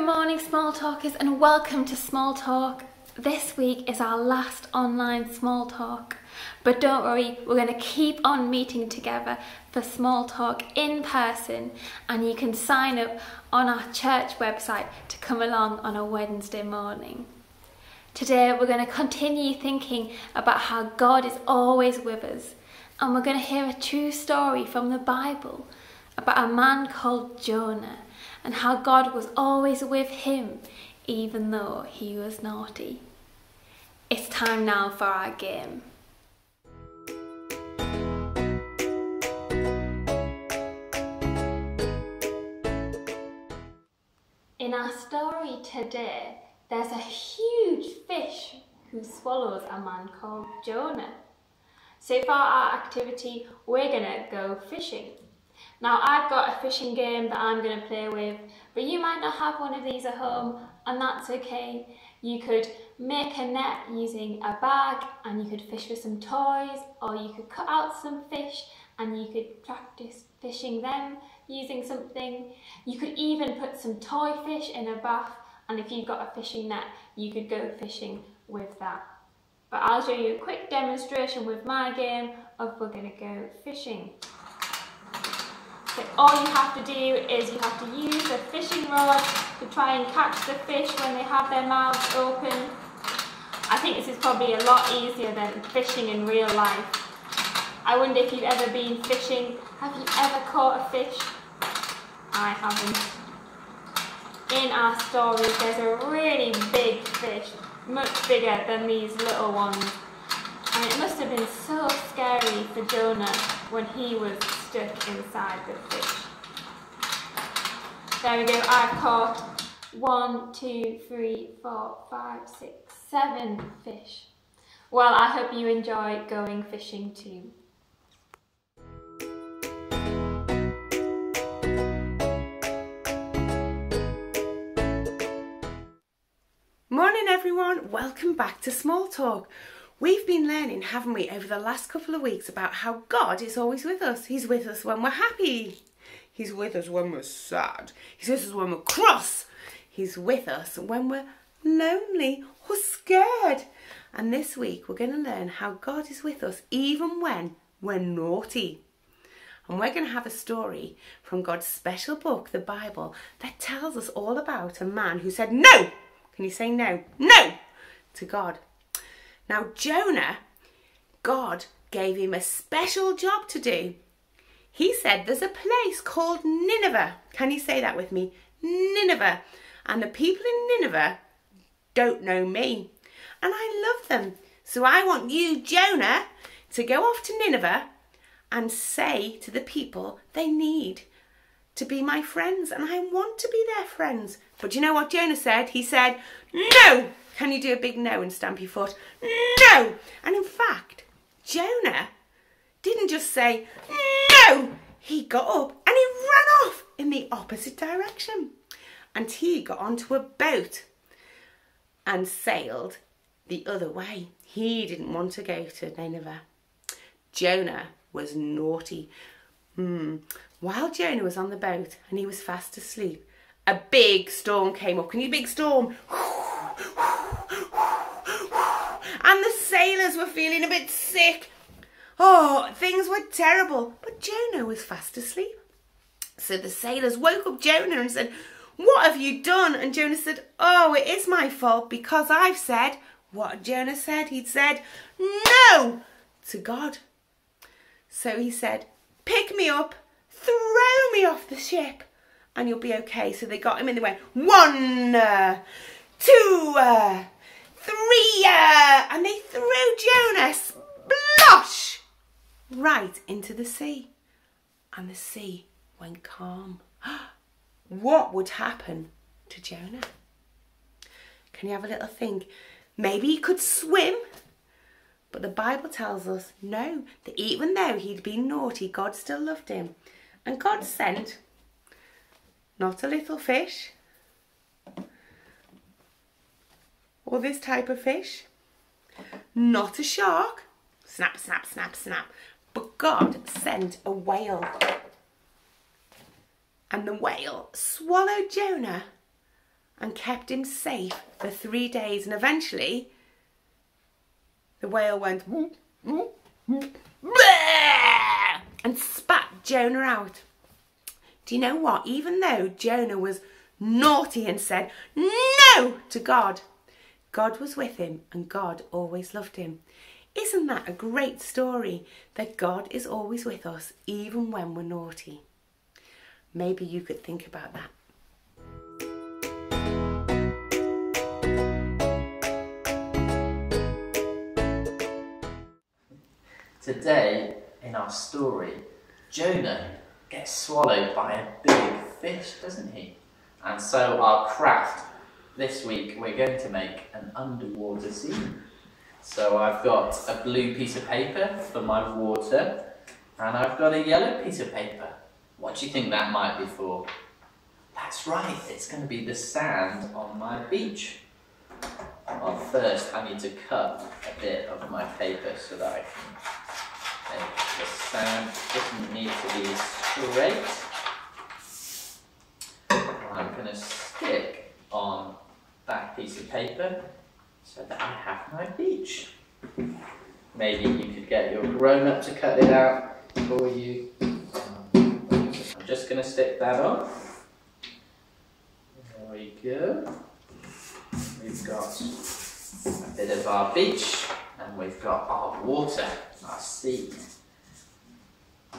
morning, Small Talkers, and welcome to Small Talk. This week is our last online Small Talk, but don't worry, we're going to keep on meeting together for Small Talk in person, and you can sign up on our church website to come along on a Wednesday morning. Today we're going to continue thinking about how God is always with us, and we're going to hear a true story from the Bible about a man called Jonah and how God was always with him even though he was naughty. It's time now for our game. In our story today, there's a huge fish who swallows a man called Jonah. So for our activity, we're gonna go fishing. Now I've got a fishing game that I'm going to play with, but you might not have one of these at home, and that's okay. You could make a net using a bag and you could fish with some toys, or you could cut out some fish and you could practice fishing them using something. You could even put some toy fish in a bath, and if you've got a fishing net, you could go fishing with that. But I'll show you a quick demonstration with my game of we're going to go fishing. So all you have to do is you have to use a fishing rod to try and catch the fish when they have their mouths open. I think this is probably a lot easier than fishing in real life. I wonder if you've ever been fishing. Have you ever caught a fish? I haven't. In our story there's a really big fish, much bigger than these little ones. And it must have been so scary for Jonah when he was stuck inside the fish. There we go, I've caught 1, 2, 3, 4, 5, 6, 7 fish. Well, I hope you enjoy going fishing too. Morning everyone, welcome back to Small Talk. We've been learning, haven't we, over the last couple of weeks about how God is always with us. He's with us when we're happy. He's with us when we're sad. He's with us when we're cross. He's with us when we're lonely or scared. And this week we're going to learn how God is with us even when we're naughty. And we're going to have a story from God's special book, the Bible, that tells us all about a man who said no. Can you say no? No! To God. Now Jonah, God gave him a special job to do. He said there's a place called Nineveh. Can you say that with me? Nineveh. And the people in Nineveh don't know me. And I love them. So I want you, Jonah, to go off to Nineveh and say to the people they need to be my friends. And I want to be their friends. But you know what Jonah said? He said, no! Can you do a big no and stamp your foot? No! And in fact, Jonah didn't just say no. He got up and he ran off in the opposite direction. And he got onto a boat and sailed the other way. He didn't want to go to Nineveh. Jonah was naughty. While Jonah was on the boat and he was fast asleep, a big storm came up. Can you big storm? And the sailors were feeling a bit sick. Oh, things were terrible. But Jonah was fast asleep. So the sailors woke up Jonah and said, what have you done? And Jonah said, oh, it is my fault because I've said what Jonah said. He'd said no to God. So he said, pick me up, throw me off the ship, and you'll be okay. So they got him and they went 1, 2, 3, and they threw Jonah splosh right into the sea. And the sea went calm. What would happen to Jonah? Can you have a little think? Maybe he could swim. But the Bible tells us no, that even though he'd been naughty, God still loved him. And God sent not a little fish or this type of fish, not a shark, snap, snap, snap, snap, but God sent a whale. And the whale swallowed Jonah and kept him safe for 3 days. And eventually, the whale went and spat Jonah out. Do you know what? Even though Jonah was naughty and said no to God, God was with him and God always loved him. Isn't that a great story, that God is always with us even when we're naughty? Maybe you could think about that. Today, in our story, Jonah gets swallowed by a big fish, doesn't he? And so our craft this week, we're going to make an underwater scene. So I've got a blue piece of paper for my water, and I've got a yellow piece of paper. What do you think that might be for? That's right, it's going to be the sand on my beach. Well, first I need to cut a bit of my paper so that I can make the sand. Doesn't need to be straight. I'm going to stick on that piece of paper so that I have my beach. Maybe you could get your grown-up to cut it out for you. I'm just going to stick that on. There we go. We've got a bit of our beach and we've got our water, our sea.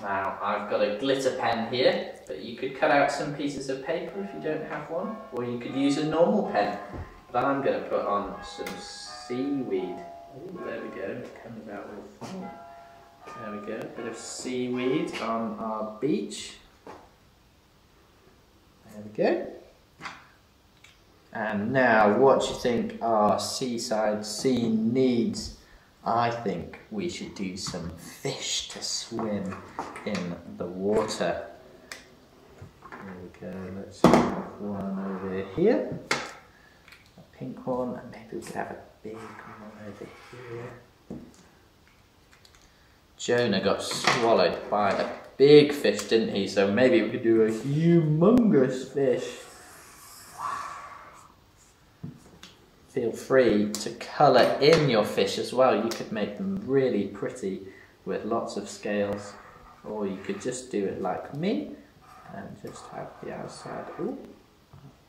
Now I've got a glitter pen here, but you could cut out some pieces of paper if you don't have one, or you could use a normal pen. But I'm going to put on some seaweed. Ooh, there we go, it comes out with, there we go, a bit of seaweed on our beach. There we go. And now, what do you think our seaside scene needs? I think we should do some fish to swim in the water. There we go, let's have one over here. A pink one, and maybe we could have a big one over here. Jonah got swallowed by a big fish, didn't he? So maybe we could do a humongous fish. Feel free to colour in your fish as well. You could make them really pretty with lots of scales, or you could just do it like me and just have the outside. Ooh,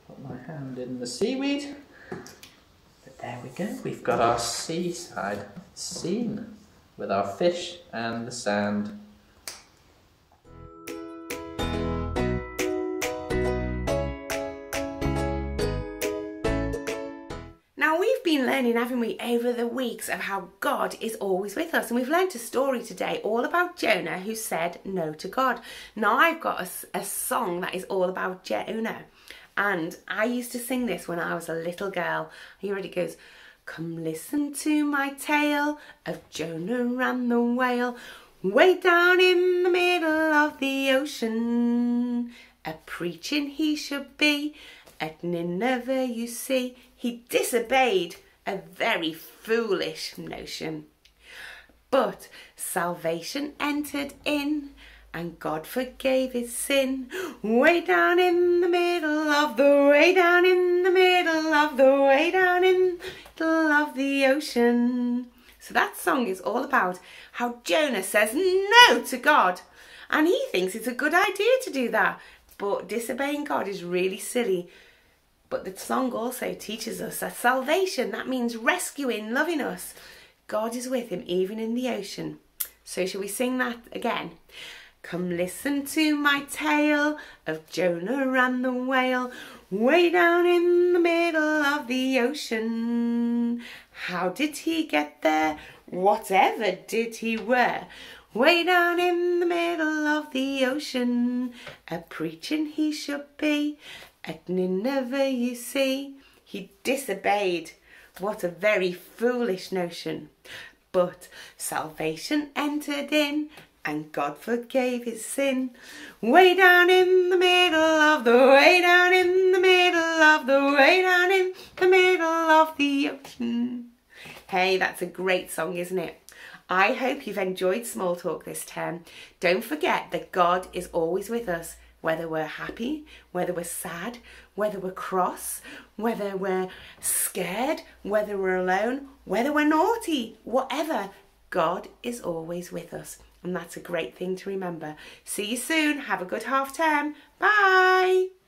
put my hand in the seaweed. But there we go, we've got our seaside scene with our fish and the sand. Now we've been learning, haven't we, over the weeks of how God is always with us, and we've learned a story today all about Jonah who said no to God. Now I've got a song that is all about Jonah, and I used to sing this when I was a little girl. Here it goes. Come listen to my tale of Jonah and the whale, way down in the middle of the ocean. A preaching he should be, at Nineveh you see, he disobeyed, a very foolish notion. But salvation entered in, and God forgave his sin. Way down in the middle of the, way down in the middle of the, way down in the middle of the ocean. So that song is all about how Jonah says no to God, and he thinks it's a good idea to do that. But disobeying God is really silly. But the song also teaches us that salvation, that means rescuing, loving us. God is with him even in the ocean. So shall we sing that again? Come listen to my tale of Jonah and the whale, way down in the middle of the ocean. How did he get there? Whatever did he wear? Way down in the middle of the ocean, a preaching he should be. At Nineveh you see, he disobeyed. What a very foolish notion. But salvation entered in, and God forgave his sin. Way down in the middle of the, way down in the middle of the, way down in the middle of the ocean. Hey, that's a great song, isn't it? I hope you've enjoyed Small Talk this term. Don't forget that God is always with us. whether we're happy, whether we're sad, whether we're cross, whether we're scared, whether we're alone, whether we're naughty, whatever, God is always with us. And that's a great thing to remember. See you soon. Have a good half term. Bye.